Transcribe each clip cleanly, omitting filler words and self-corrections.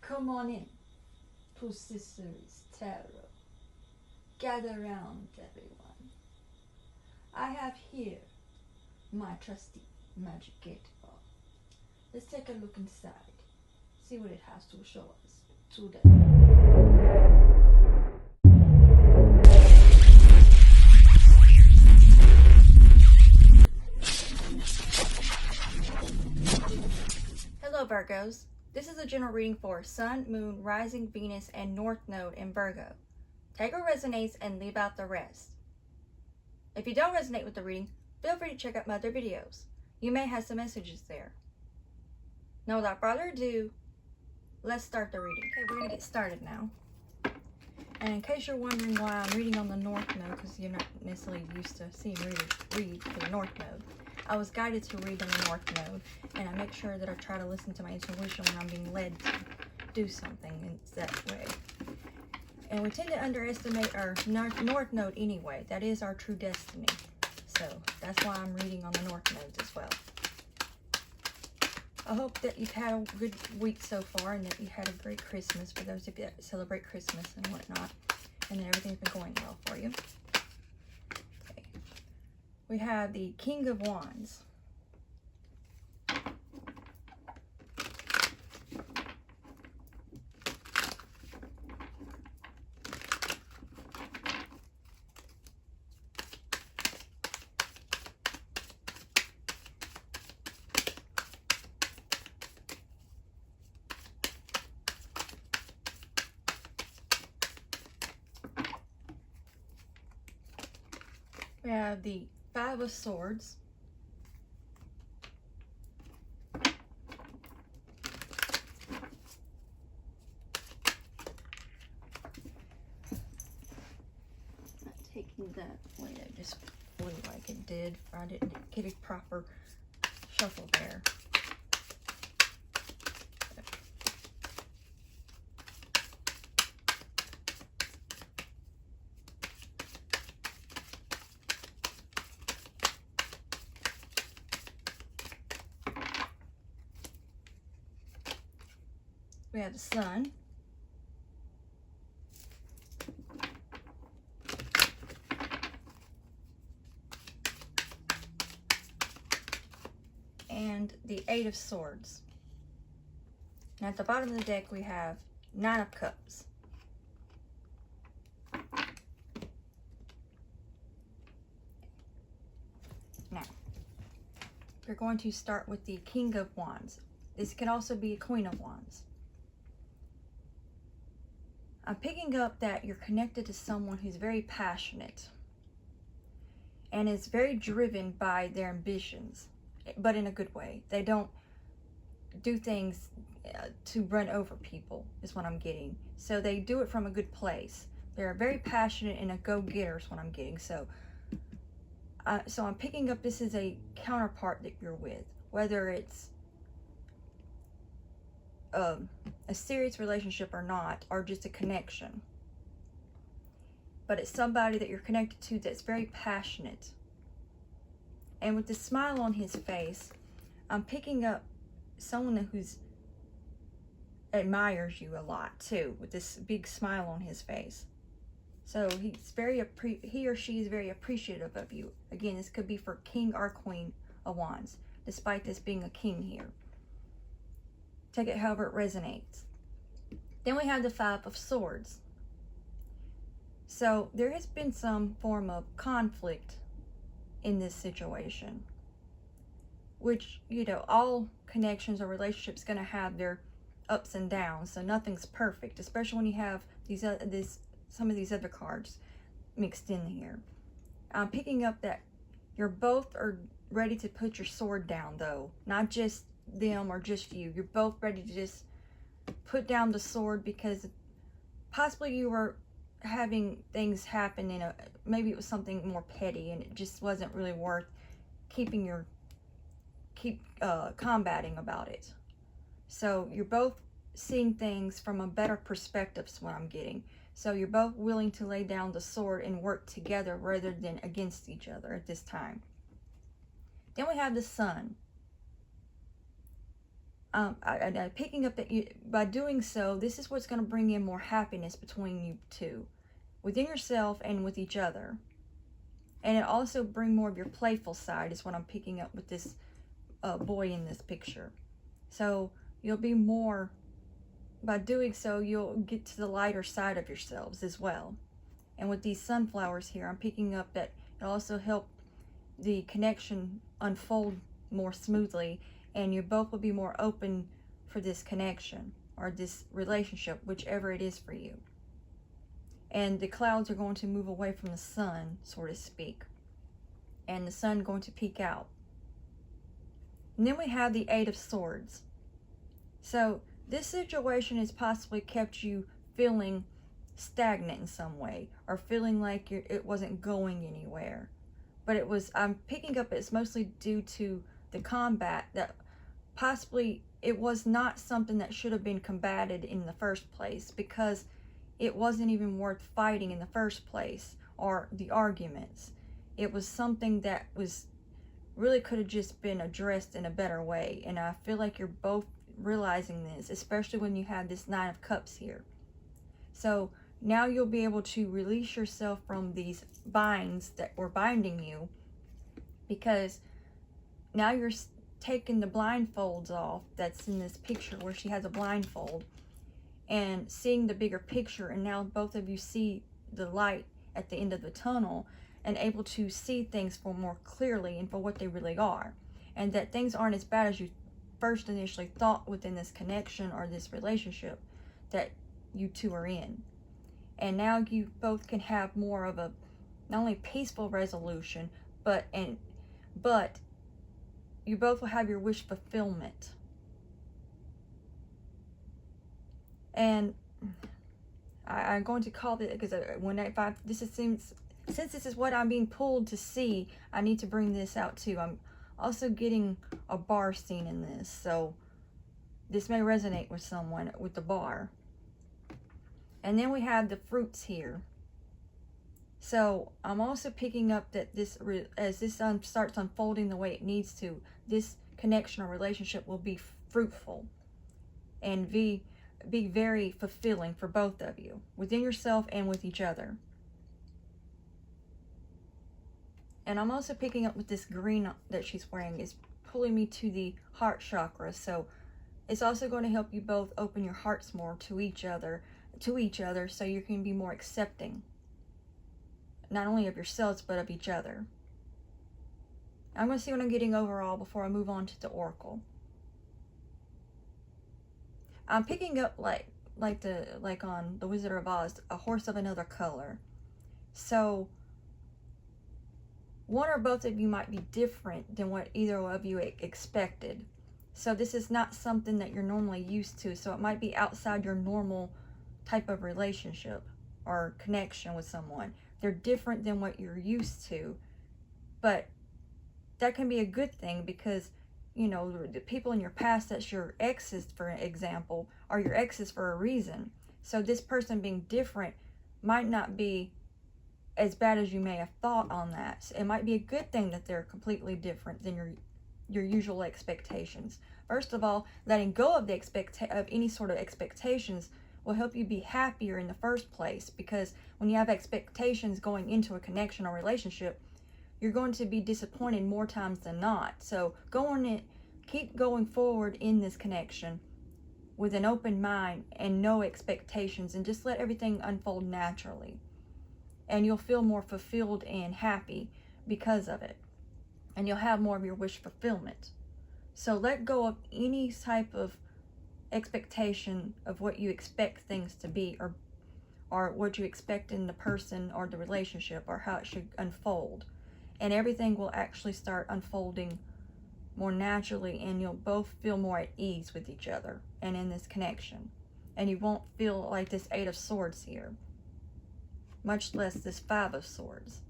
Come on in to Sister's Tarot. Gather round, everyone. I have here my trusty magic 8-ball. Let's take a look inside, see what it has to show us today. Hello Virgos, this is a general reading for Sun, Moon, Rising, Venus, and North Node in Virgo. Take what resonates and leave out the rest. If you don't resonate with the reading, feel free to check out my other videos. You may have some messages there. Now without further ado, let's start the reading. Okay, we're going to get started now. And in case you're wondering why I'm reading on the North Node, because you're not necessarily used to seeing read for the North Node, I was guided to read on the North Node, and I make sure that I try to listen to my intuition when I'm being led to do something in that way. And we tend to underestimate our North Node anyway. That is our true destiny. So that's why I'm reading on the North Nodes as well. I hope that you've had a good week so far and that you had a great Christmas for those of you that celebrate Christmas and whatnot. And that everything's been going well for you. Okay. We have the King of Wands. We have the Five of Swords. Not taking that way, it just flew like it did. I didn't get a proper shuffle there. We have the Sun. And the Eight of Swords. Now at the bottom of the deck we have Nine of Cups. Now, we're going to start with the King of Wands. This can also be a Queen of Wands. I'm picking up that you're connected to someone who's very passionate and is very driven by their ambitions, but in a good way. They don't do things to run over people, is what I'm getting. So they do it from a good place. They're very passionate and a go-getter is what I'm getting. So I'm picking up this is a counterpart that you're with, whether it's a serious relationship or not, or just a connection. But it's somebody that you're connected to that's very passionate. And with the smile on his face, I'm picking up someone who's admires you a lot too, with this big smile on his face. So he or she is very appreciative of you. Again, this could be for King or Queen of Wands, despite this being a king here. Take it however it resonates. Then we have the Five of Swords. So there has been some form of conflict in this situation, which, you know, all connections or relationships going to have their ups and downs. So nothing's perfect, especially when you have some of these other cards mixed in here. I'm picking up that you're both are ready to put your sword down, though, not just them or just you. You're both ready to just put down the sword because possibly you were having things happen in maybe it was something more petty and it just wasn't really worth combating about it. So you're both seeing things from a better perspective is what I'm getting. So you're both willing to lay down the sword and work together rather than against each other at this time. Then we have the Sun. picking up that by doing so, this is what's going to bring in more happiness between you two, within yourself and with each other. And it also bring more of your playful side is what I'm picking up with this boy in this picture. So you'll be more, by doing so, you'll get to the lighter side of yourselves as well. And with these sunflowers here, I'm picking up that it'll also help the connection unfold more smoothly, and you both will be more open for this connection or this relationship, whichever it is for you. And the clouds are going to move away from the sun, so to speak, and the sun going to peek out. And then we have the Eight of Swords. So this situation has possibly kept you feeling stagnant in some way, or feeling like it wasn't going anywhere. But I'm picking up it's mostly due to the combat, that possibly it was not something that should have been combated in the first place, because it wasn't even worth fighting in the first place, or the arguments. It was something that was really could have just been addressed in a better way. And I feel like you're both realizing this, especially when you have this Nine of Cups here. So now you'll be able to release yourself from these binds that were binding you, because now you're taking the blindfolds off that's in this picture where she has a blindfold, and seeing the bigger picture. And now both of you see the light at the end of the tunnel and able to see things for more clearly and for what they really are, and that things aren't as bad as you first initially thought within this connection or this relationship that you two are in. And now you both can have more of a not only peaceful resolution, but you both will have your wish fulfillment. And I'm going to call it, because since this is what I'm being pulled to see, I need to bring this out too. I'm also getting a bar scene in this, so this may resonate with someone with the bar. And then we have the fruits here. So I'm also picking up that as this starts unfolding the way it needs to, this connection or relationship will be fruitful and be very fulfilling for both of you, within yourself and with each other. And I'm also picking up with this green that she's wearing is pulling me to the heart chakra. So it's also going to help you both open your hearts more to each other, so you can be more accepting, not only of yourselves, but of each other. I'm going to see what I'm getting overall before I move on to the oracle. I'm picking up like on the Wizard of Oz, a horse of another color. So one or both of you might be different than what either of you expected. So this is not something that you're normally used to. So it might be outside your normal type of relationship or connection with someone. They're different than what you're used to. But that can be a good thing, because, you know, the people in your past that's your exes, for example, are your exes for a reason. So this person being different might not be as bad as you may have thought on that. So it might be a good thing that they're completely different than your usual expectations. First of all, letting go of any sort of expectations will help you be happier in the first place, because when you have expectations going into a connection or relationship, you're going to be disappointed more times than not. So keep going forward in this connection with an open mind and no expectations, and just let everything unfold naturally. And you'll feel more fulfilled and happy because of it. And you'll have more of your wish fulfillment. So let go of any type of expectation of what you expect things to be, or what you expect in the person or the relationship, or how it should unfold. And everything will actually start unfolding more naturally, and you'll both feel more at ease with each other and in this connection. And you won't feel like this Eight of Swords here, much less this Five of Swords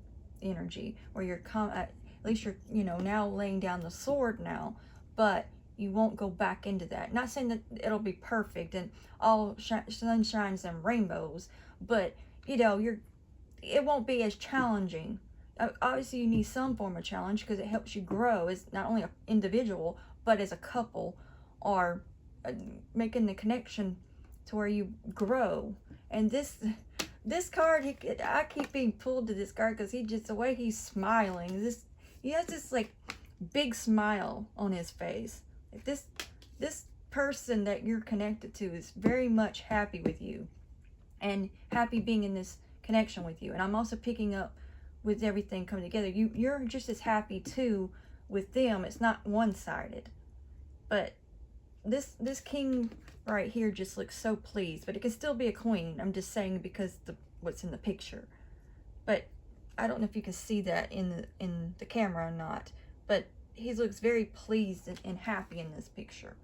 energy, where you're at least you're, now laying down the sword now, but you won't go back into that. Not saying that it'll be perfect and all sunshines and rainbows, but it won't be as challenging. Obviously you need some form of challenge, because it helps you grow as not only an individual, but as a couple, or making the connection to where you grow. And this card, I keep being pulled to this card because the way he's smiling, he has this like big smile on his face. Like this person that you're connected to is very much happy with you and happy being in this connection with you. And I'm also picking up with everything coming together. You're just as happy too with them. It's not one-sided. But this king right here just looks so pleased, but it can still be a queen. I'm just saying because what's in the picture. But I don't know if you can see that in the camera or not, but he looks very pleased and happy in this picture.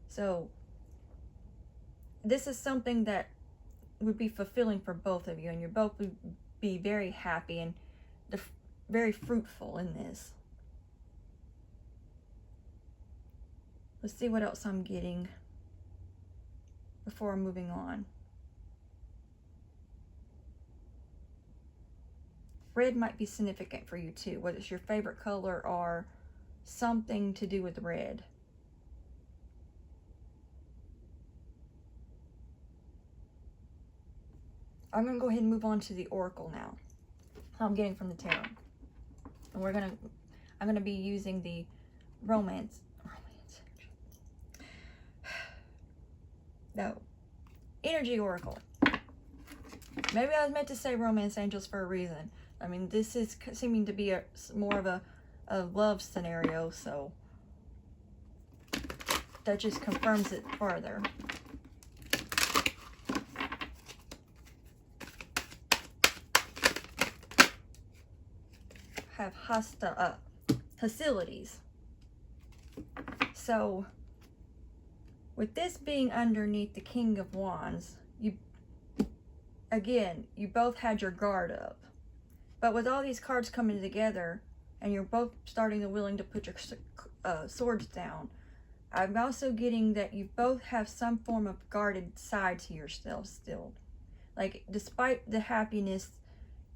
So this is something that would be fulfilling for both of you, and you both would be very happy and very fruitful in this. Let's see what else I'm getting before moving on. Red might be significant for you too, whether it's your favorite color or something to do with red. I'm going to go ahead and move on to the oracle now. I'm getting from the tarot. And I'm going to be using the energy oracle. Maybe I was meant to say romance angels for a reason. I mean, this is seeming to be more of a love scenario, so that just confirms it further. Have hostilities. So with this being underneath the King of Wands, you both had your guard up. But with all these cards coming together, and you're both starting to willing to put your swords down, I'm also getting that you both have some form of guarded side to yourselves still. Like, despite the happiness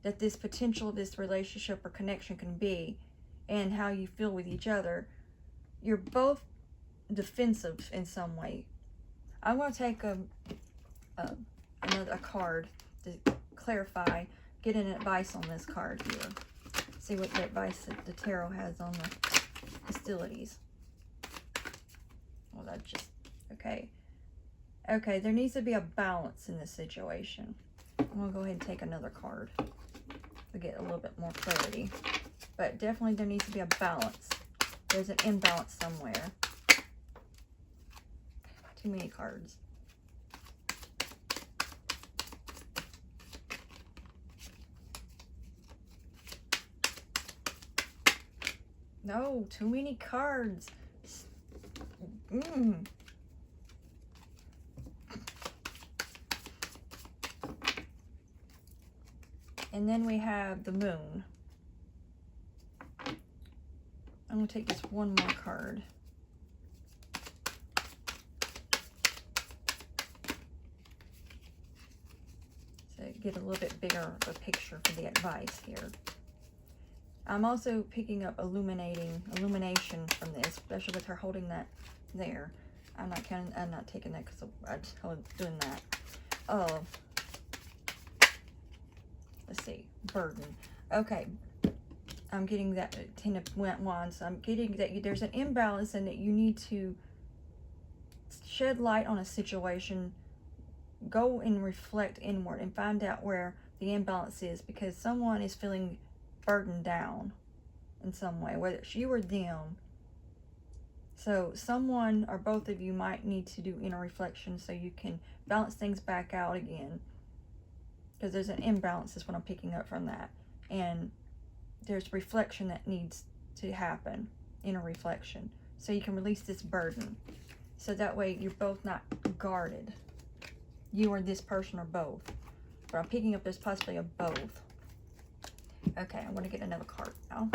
that this potential of this relationship or connection can be, and how you feel with each other, you're both defensive in some way. I'm going to take another card to clarify, get an advice on this card here. See what the advice that the tarot has on the hostilities. Well, that's just, okay. Okay, there needs to be a balance in this situation. I'm going to go ahead and take another card to get a little bit more clarity. But definitely there needs to be a balance. There's an imbalance somewhere. Too many cards. No, too many cards. And then we have the moon. I'm going to take just one more card. So get a little bit bigger of a picture for the advice here. I'm also picking up illumination from this, especially with her holding that there. I'm not taking that because I just was doing that. Let's see, burden. Okay, I'm getting that 10 of Wands. I'm getting that there's an imbalance and that you need to shed light on a situation, go and reflect inward and find out where the imbalance is, because someone is feeling burdened down in some way, whether it's you or them. So someone or both of you might need to do inner reflection so you can balance things back out again. Because there's an imbalance is what I'm picking up from that. And there's reflection that needs to happen, inner reflection, so you can release this burden. So that way you're both not guarded. You or this person or both. But I'm picking up there's possibly a both. Okay, I'm going to get another card now.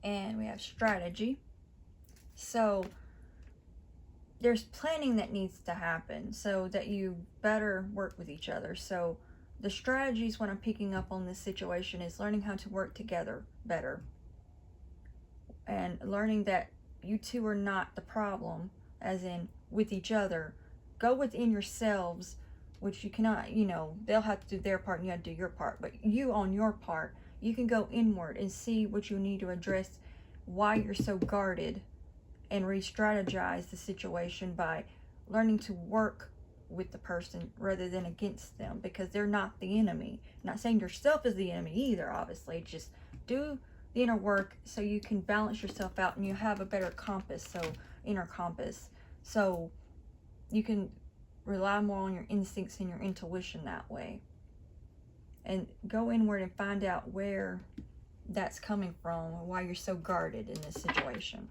and we have strategy. So there's planning that needs to happen so that you better work with each other. So the strategies, when I'm picking up on this situation, is learning how to work together better and learning that you two are not the problem, as in with each other. Go within yourselves, which you cannot, they'll have to do their part and you have to do your part, but you on your part, you can go inward and see what you need to address, why you're so guarded, and re-strategize the situation by learning to work with the person rather than against them, because they're not the enemy. I'm not saying yourself is the enemy either, obviously. Just do the inner work so you can balance yourself out and you have a better compass, so inner compass, so you can rely more on your instincts and your intuition that way, and go inward and find out where that's coming from and why you're so guarded in this situation.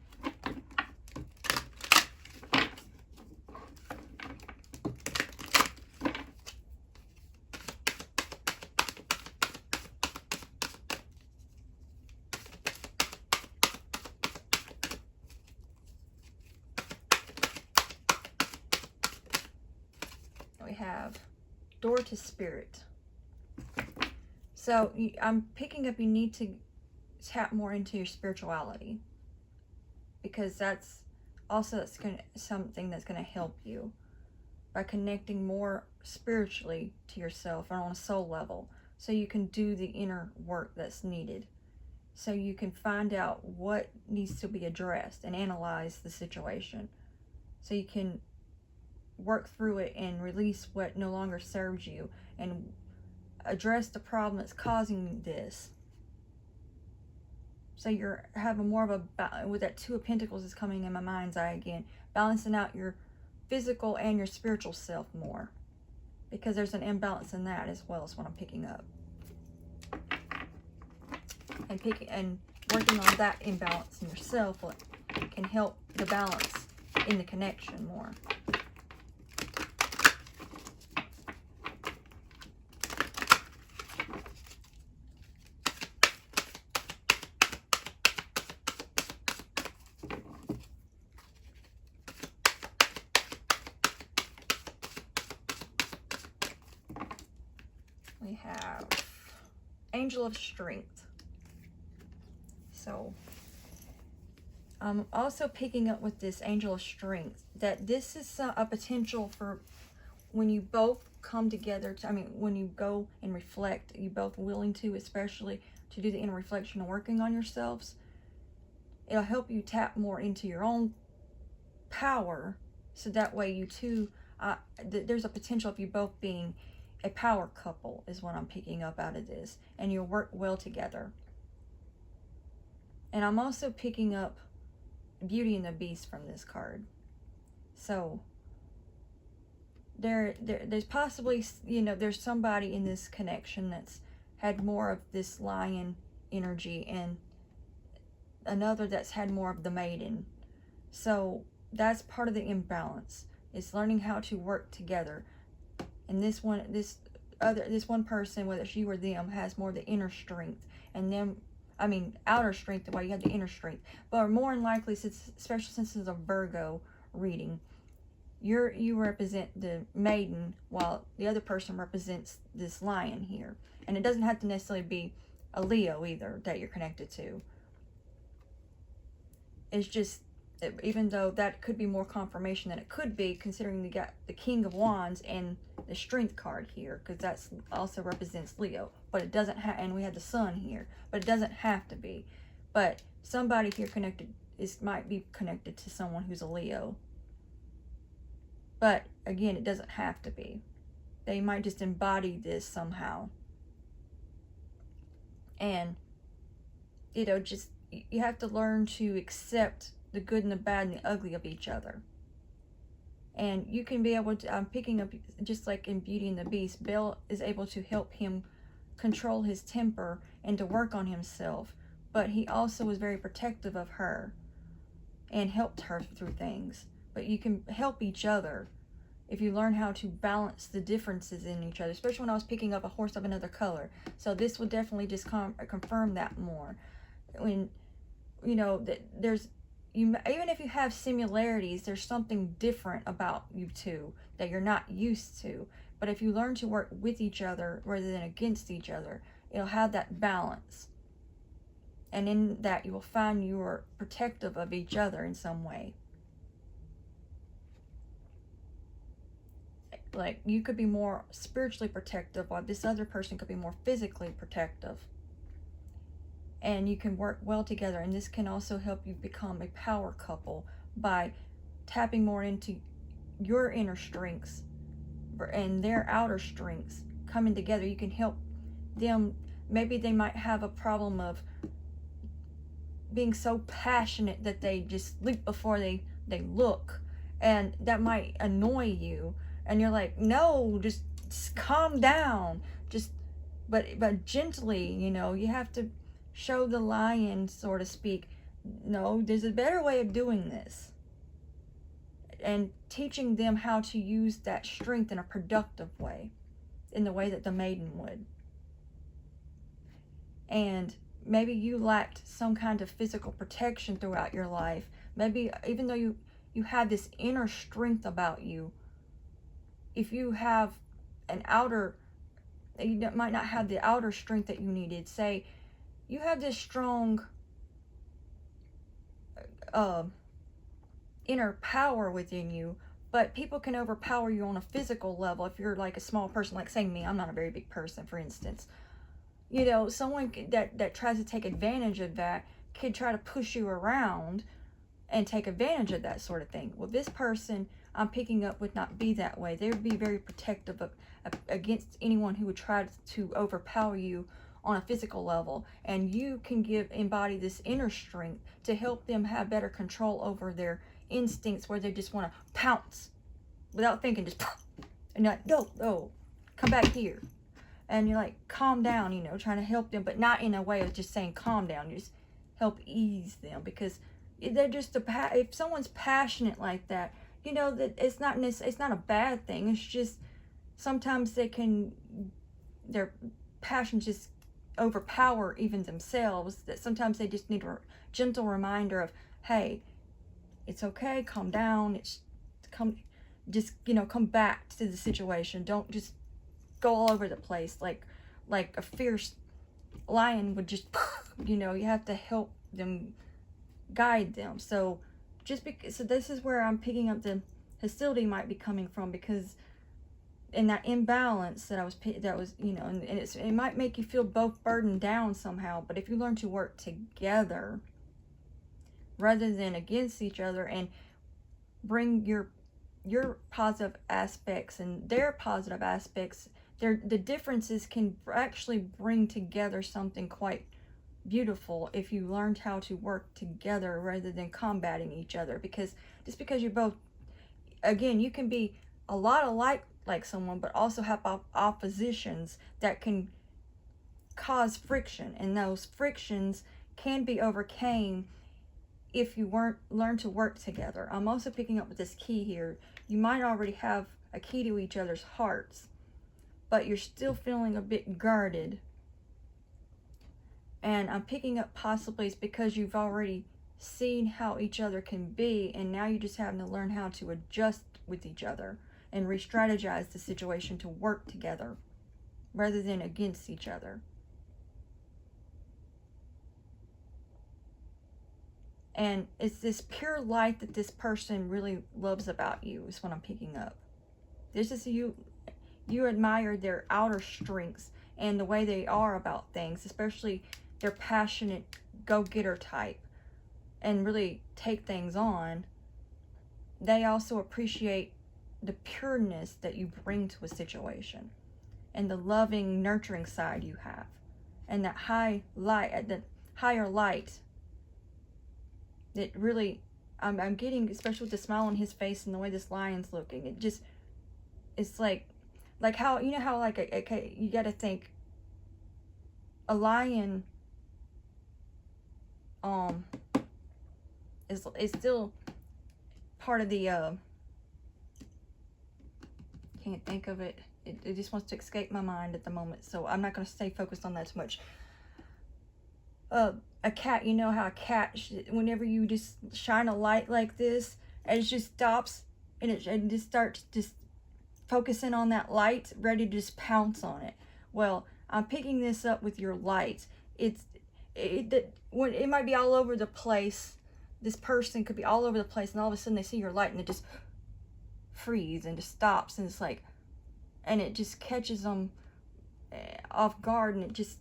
We have door to spirit. So I'm picking up, you need to tap more into your spirituality, because that's something that's going to help you by connecting more spiritually to yourself and on a soul level, so you can do the inner work that's needed, so you can find out what needs to be addressed and analyze the situation, so you can work through it and release what no longer serves you and address the problem that's causing this. So you're having more of a, with that Two of Pentacles is coming in my mind's eye again, balancing out your physical and your spiritual self more, because there's an imbalance in that as well, as what I'm picking up. And working on that imbalance in yourself can help the balance in the connection more. We have Angel of Strength. So I'm also picking up with this Angel of Strength that this is a potential for when you both come together to, when you go and reflect, you both willing to, especially to do the inner reflection and working on yourselves. It'll help you tap more into your own power, so that way you two, there's a potential of you both being a power couple is what I'm picking up out of this, and you'll work well together. And I'm also picking up Beauty and the Beast from this card. So there's possibly, there's somebody in this connection that's had more of this lion energy and another that's had more of the maiden. So that's part of the imbalance. It's learning how to work together. And this one person, whether it's you or them, has more of the inner strength, and them, outer strength, the way you have the inner strength. But more than likely, especially since it's a Virgo reading, you represent the maiden, while the other person represents this lion here. And it doesn't have to necessarily be a Leo either that you're connected to. It's just, even though that could be more confirmation than it could be, considering you got the King of Wands and the Strength card here, because that's also represents Leo. But it doesn't have, and we have the Sun here, but it doesn't have to be. But somebody here might be connected to someone who's a Leo. But again, it doesn't have to be. They might just embody this somehow. And, just, you have to learn to accept the good and the bad and the ugly of each other. And you can be able to, I'm picking up, just like in Beauty and the Beast, Belle is able to help him control his temper and to work on himself. But he also was very protective of her and helped her through things. But you can help each other if you learn how to balance the differences in each other, especially when I was picking up a horse of another color. So this would definitely just confirm that more. you know, that there's, you, even if you have similarities, there's something different about you two that you're not used to. But if you learn to work with each other rather than against each other, it'll have that balance. And in that, you will find you are protective of each other in some way. Like, you could be more spiritually protective, while this other person could be more physically protective. And you can work well together. And this can also help you become a power couple by tapping more into your inner strengths and their outer strengths coming together. You can help them. Maybe they might have a problem of being so passionate that they just leap before they look, and that might annoy you, and you're like, no, just calm down, but gently, you know, you have to show the lion, so to speak, no, there's a better way of doing this, and teaching them how to use that strength in a productive way, in the way that the maiden would. And maybe you lacked some kind of physical protection throughout your life. Maybe even though you have this inner strength about you, if you have an outer, you might not have the outer strength that you needed. Say you have this strong inner power within you, but people can overpower you on a physical level. If you're like a small person, like say me, I'm not a very big person, for instance. You know, someone that tries to take advantage of that could try to push you around and take advantage of that sort of thing. Well, this person I'm picking up would not be that way. They would be very protective against anyone who would try to overpower you on a physical level. And you can embody this inner strength to help them have better control over their instincts, where they just want to pounce without thinking, just and you're like, no, come back here. And you're like, calm down, you know, trying to help them, but not in a way of just saying calm down. You just help ease them, because they're just if someone's passionate like that, you know, that it's not a bad thing. It's just sometimes their passions just overpower even themselves. That sometimes they just need a gentle reminder of, hey, it's okay, calm down. Come back to the situation. Don't just go all over the place like a fierce lion would just, you know, you have to help them, guide them. So so this is where I'm picking up the hostility might be coming from, because in that imbalance that was, you know, and it might make you feel both burdened down somehow. But if you learn to work together rather than against each other, and bring your positive aspects and their positive aspects, the differences can actually bring together something quite beautiful if you learned how to work together rather than combating each other. Because just because you're both, again, you can be a lot alike like someone, but also have oppositions that can cause friction, and those frictions can be overcame if you learn to work together. I'm also picking up with this key here. You might already have a key to each other's hearts, but you're still feeling a bit guarded. And I'm picking up possibly it's because you've already seen how each other can be, and now you're just having to learn how to adjust with each other and re-strategize the situation to work together rather than against each other. And it's this pure light that this person really loves about you is what I'm picking up. This is you admire their outer strengths and the way they are about things, especially their passionate go-getter type, and really take things on. They also appreciate the pureness that you bring to a situation, and the loving, nurturing side you have, and that higher light that really I'm getting, especially with the smile on his face and the way this lion's looking. It's like how, you know how like you got to think a lion is still part of the can't think of it. It just wants to escape my mind at the moment, so I'm not going to stay focused on that too much. a cat, you know how a cat, whenever you just shine a light like this, and it just stops, and it just starts just focusing on that light, ready to just pounce on it. Well, I'm picking this up with your light. It might be all over the place. This person could be all over the place, and all of a sudden they see your light, and it just freeze and just stops, and it's like, and it just catches them off guard, and it just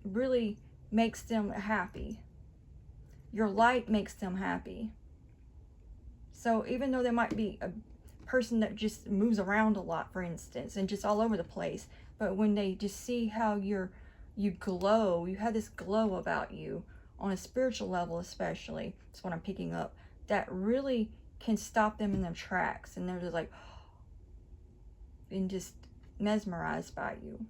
really makes them happy. Your light makes them happy. So even though there might be a person that just moves around a lot, for instance, and just all over the place, but when they just see how you glow, you have this glow about you on a spiritual level, especially, that's what I'm picking up, that really can stop them in their tracks, and they're just like, and just mesmerized by you.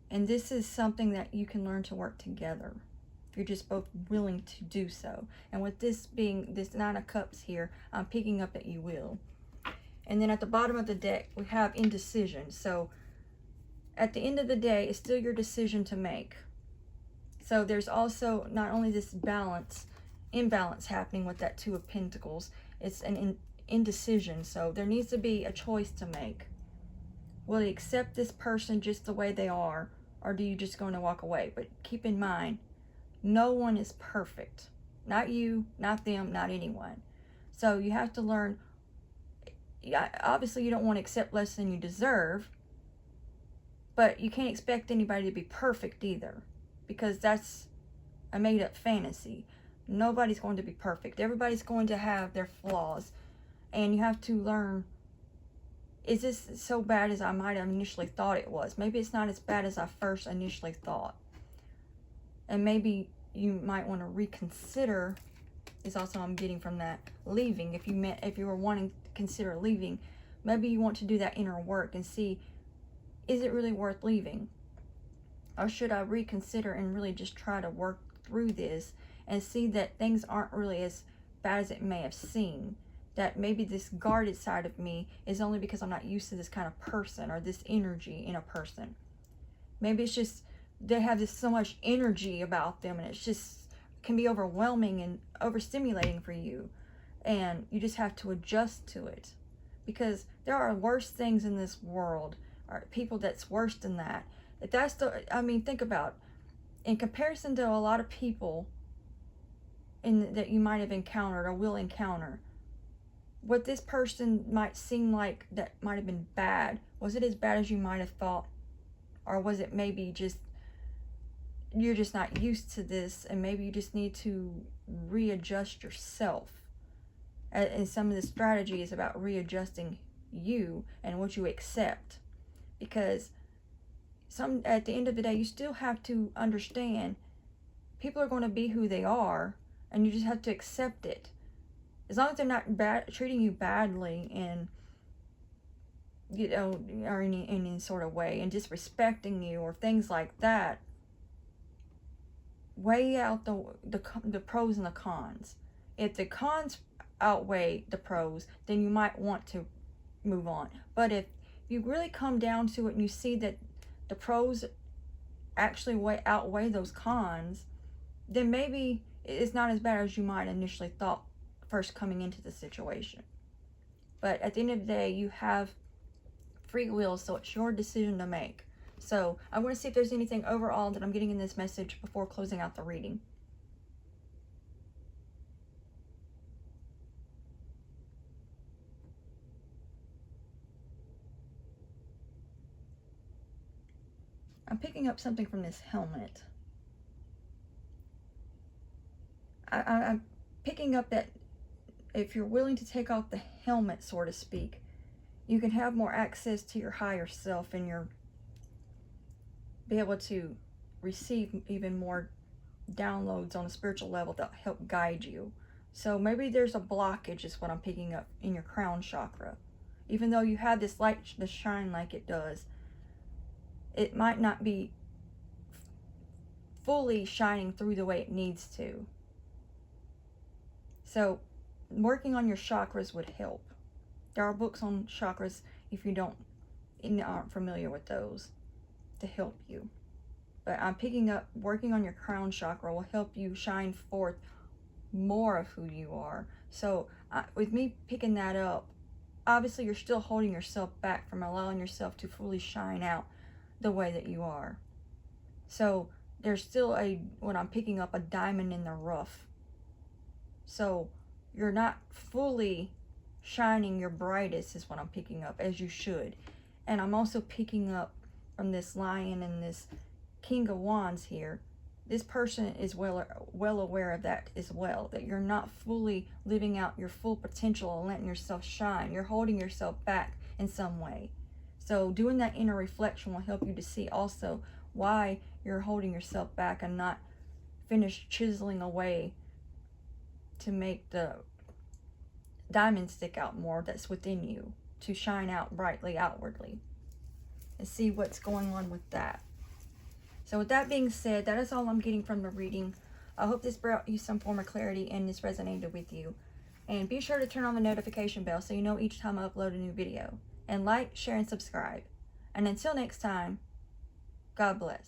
And this is something that you can learn to work together if you're just both willing to do so. And with this being this Nine of Cups here, I'm picking up that you will. And then at the bottom of the deck, we have indecision. So at the end of the day, it's still your decision to make. So there's also not only this imbalance happening with that Two of Pentacles, it's an indecision. So there needs to be a choice to make. Will you accept this person just the way they are, or do you just going to walk away? But keep in mind, no one is perfect. Not you, not them, not anyone. So you have to learn, obviously you don't want to accept less than you deserve, but you can't expect anybody to be perfect either, because that's a made-up fantasy. Nobody's going to be perfect. Everybody's going to have their flaws, and you have to learn, is this so bad as I might have initially thought it was? Maybe it's not as bad as I first initially thought. And maybe you might want to reconsider, is also I'm getting from that, leaving. If you were wanting to consider leaving, maybe you want to do that inner work and see, is it really worth leaving? Or should I reconsider and really just try to work through this and see that things aren't really as bad as it may have seemed? That maybe this guarded side of me is only because I'm not used to this kind of person or this energy in a person. Maybe it's just they have this so much energy about them, and it's just can be overwhelming and overstimulating for you, and you just have to adjust to it, because there are worse things in this world, or people that's worse than that. If that's think about, in comparison to a lot of people that you might have encountered or will encounter, what this person might seem like that might have been bad, was it as bad as you might have thought? Or was it maybe just, you're just not used to this, and maybe you just need to readjust yourself? And some of the strategy is about readjusting you and what you accept. Because at the end of the day, you still have to understand people are going to be who they are, and you just have to accept it. As long as they're not treating you badly and, or in any sort of way, and disrespecting you or things like that, weigh out the pros and the cons. If the cons outweigh the pros, then you might want to move on. But if you really come down to it and you see that the pros actually outweigh those cons, then maybe it's not as bad as you might initially thought first coming into the situation. But at the end of the day, you have free will, so it's your decision to make. So I want to see if there's anything overall that I'm getting in this message before closing out the reading. I'm picking up something from this helmet. I'm picking up that if you're willing to take off the helmet, so to speak, you can have more access to your higher self, and be able to receive even more downloads on a spiritual level that help guide you. So maybe there's a blockage, is what I'm picking up, in your crown chakra. Even though you have this light to shine like it does, it might not be fully shining through the way it needs to. So working on your chakras would help. There are books on chakras if you aren't familiar with those, to help you. But I'm picking up working on your crown chakra will help you shine forth more of who you are. So with me picking that up, obviously you're still holding yourself back from allowing yourself to fully shine out the way that you are. So there's still what I'm picking up, a diamond in the rough. So you're not fully shining your brightest is what I'm picking up, as you should. And I'm also picking up from this Lion and this King of Wands here, this person is well aware of that as well, that you're not fully living out your full potential and letting yourself shine. You're holding yourself back in some way. So doing that inner reflection will help you to see also why you're holding yourself back and not finish chiseling away to make the diamond stick out more that's within you, to shine out brightly outwardly, and see what's going on with that. So with that being said, that is all I'm getting from the reading. I hope this brought you some form of clarity and this resonated with you. And be sure to turn on the notification bell so you know each time I upload a new video. And like, share, and subscribe. And until next time, God bless.